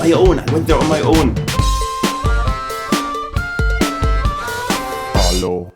my own. I went there on my own. Hello.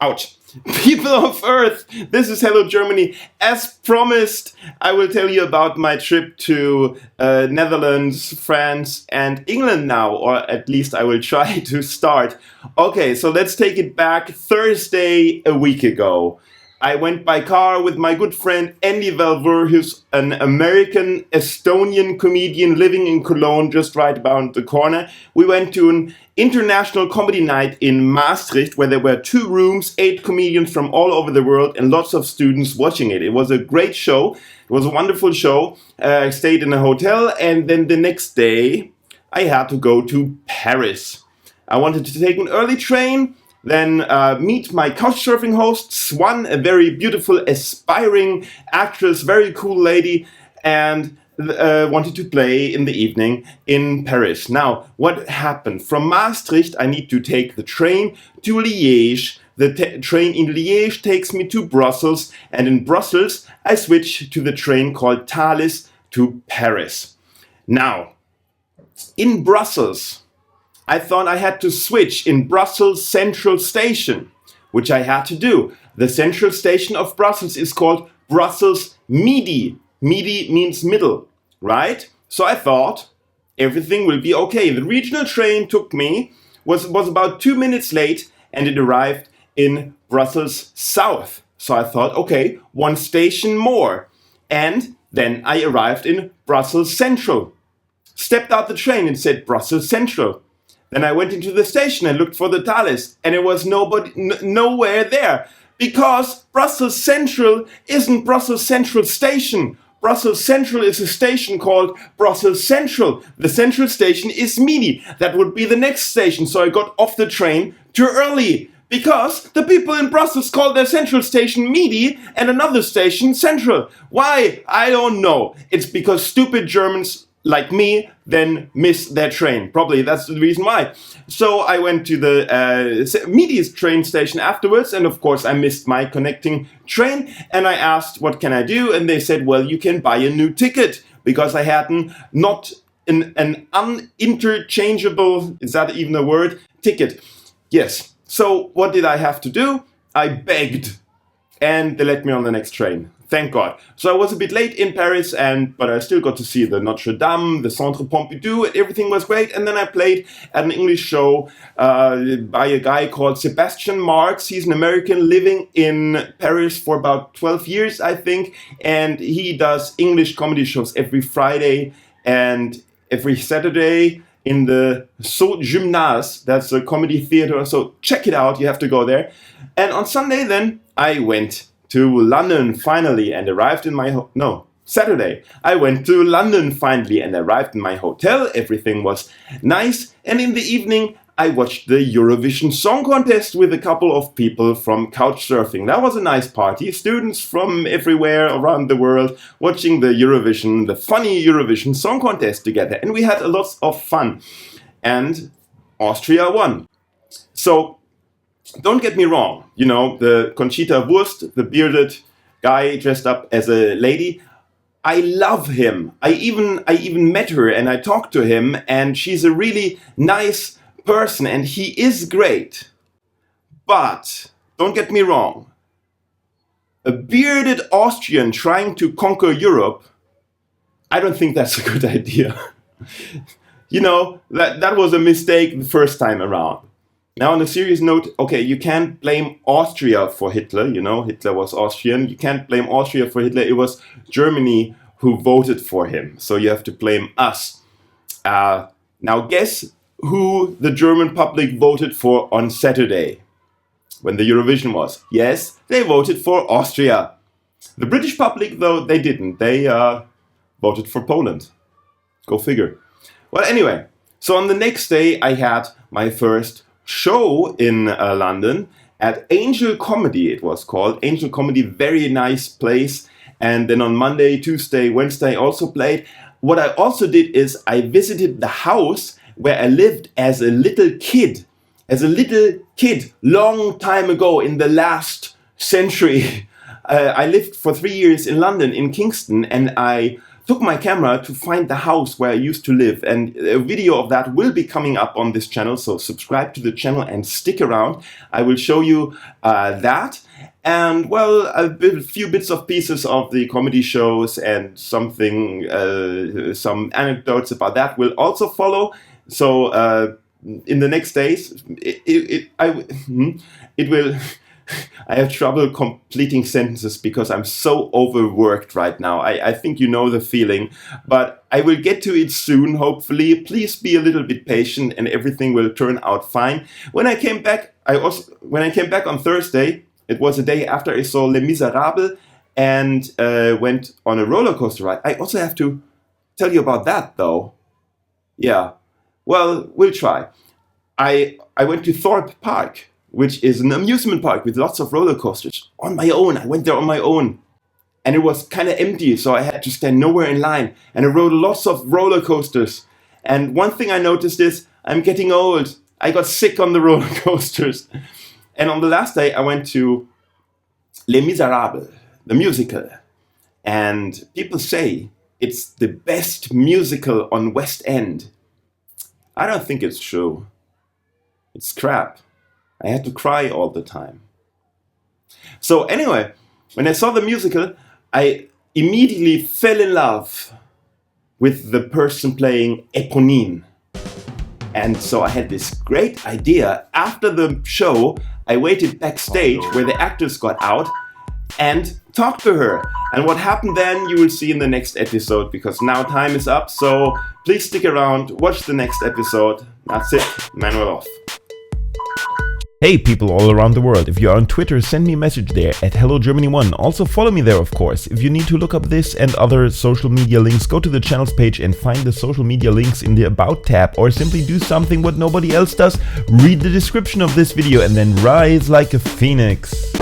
Ouch. People of Earth, this is Hello Germany. As promised, I will tell you about my trip to Netherlands, France and England now, or at least I will try to start. Okay, so let's take it back Thursday a week ago. I went by car with my good friend Andy Valver, who's an American Estonian comedian living in Cologne, just right around the corner. We went to an international comedy night in Maastricht, where there were 2 rooms, 8 comedians from all over the world, and lots of students watching it. It was a great show. It was a wonderful show. I stayed in a hotel, and then the next day I had to go to Paris. I wanted to take an early train, then meet my Couchsurfing host, Swan, a very beautiful, aspiring actress, very cool lady, and wanted to play in the evening in Paris. Now, what happened? From Maastricht, I need to take the train to Liège. The train in Liège takes me to Brussels, and in Brussels, I switch to the train called Thalys to Paris. Now, in Brussels, I thought I had to switch in Brussels Central Station, which I had to do. The central station of Brussels is called Brussels Midi. Midi means middle, right? So I thought everything will be okay. The regional train took me, was about 2 minutes late, and it arrived in Brussels South. So I thought, okay, 1 station more. And then I arrived in Brussels Central. Stepped out the train and said Brussels Central. Then I went into the station and looked for the Thalys, and it was nowhere there, because Brussels Central isn't Brussels Central Station. Brussels Central is a station called Brussels Central. The central station is Midi. That would be the next station, so I got off the train too early, because the people in Brussels call their central station Midi and another station Central. Why? I don't know. It's because stupid Germans like me then miss their train. Probably that's the reason why. So I went to the Midi's train station afterwards, and of course I missed my connecting train, and I asked what can I do, and they said, well, you can buy a new ticket, because I had not an uninterchangeable, is that even a word, ticket. Yes. So what did I have to do? I begged, and they let me on the next train. Thank God. So I was a bit late in Paris, but I still got to see the Notre Dame, the Centre Pompidou, and everything was great. And then I played at an English show by a guy called Sebastian Marks. He's an American living in Paris for about 12 years, I think. And he does English comedy shows every Friday and every Saturday in the Saut Gymnase. That's a comedy theater. So check it out. You have to go there. And on Sunday then, I went to London finally and arrived in my Saturday. I went to London finally and arrived in my hotel. Everything was nice. And in the evening, I watched the Eurovision Song Contest with a couple of people from Couchsurfing. That was a nice party. Students from everywhere around the world watching the funny Eurovision Song Contest together. And we had a lot of fun. And Austria won. So, don't get me wrong, the Conchita Wurst, the bearded guy dressed up as a lady, I love him. I even met her and I talked to him, and she's a really nice person and he is great. But, don't get me wrong, a bearded Austrian trying to conquer Europe, I don't think that's a good idea. That was a mistake the first time around. Now, on a serious note, okay, you can't blame Austria for Hitler. Hitler was Austrian. You can't blame Austria for Hitler. It was Germany who voted for him. So you have to blame us. Now, guess who the German public voted for on Saturday when the Eurovision was? Yes, they voted for Austria. The British public, though, they didn't. They voted for Poland. Go figure. Well, anyway, so on the next day, I had my first show in London at Angel Comedy, it was called. Angel Comedy, very nice place. And then on Monday, Tuesday, Wednesday I also played. What I also did is I visited the house where I lived as a little kid. Long time ago in the last century. I lived for 3 years in London, in Kingston, and I took my camera to find the house where I used to live, and a video of that will be coming up on this channel, so subscribe to the channel and stick around. I will show you that, and well, a few bits of pieces of the comedy shows and something, some anecdotes about that will also follow. So in the next days, it will. I have trouble completing sentences because I'm so overworked right now. I think you know the feeling, but I will get to it soon, hopefully. Please be a little bit patient and everything will turn out fine. When I came back, on Thursday, it was a day after I saw Les Miserables and went on a roller coaster ride. I also have to tell you about that, though. Yeah, well, we'll try. I went to Thorpe Park, which is an amusement park with lots of roller coasters. On my own, I went there on my own. And it was kind of empty, so I had to stand nowhere in line. And I rode lots of roller coasters. And one thing I noticed is, I'm getting old. I got sick on the roller coasters. And on the last day, I went to Les Miserables, the musical. And people say it's the best musical on West End. I don't think it's true. It's crap. I had to cry all the time. So anyway, when I saw the musical, I immediately fell in love with the person playing Eponine. And so I had this great idea. After the show, I waited backstage where the actors got out and talked to her. And what happened then, you will see in the next episode, because now time is up. So please stick around, watch the next episode. That's it, Manuel off. Hey people all around the world, if you are on Twitter, send me a message there at HelloGermany1. Also follow me there, of course. If you need to look up this and other social media links, go to the channel's page and find the social media links in the About tab, or simply do something what nobody else does. Read the description of this video and then rise like a phoenix.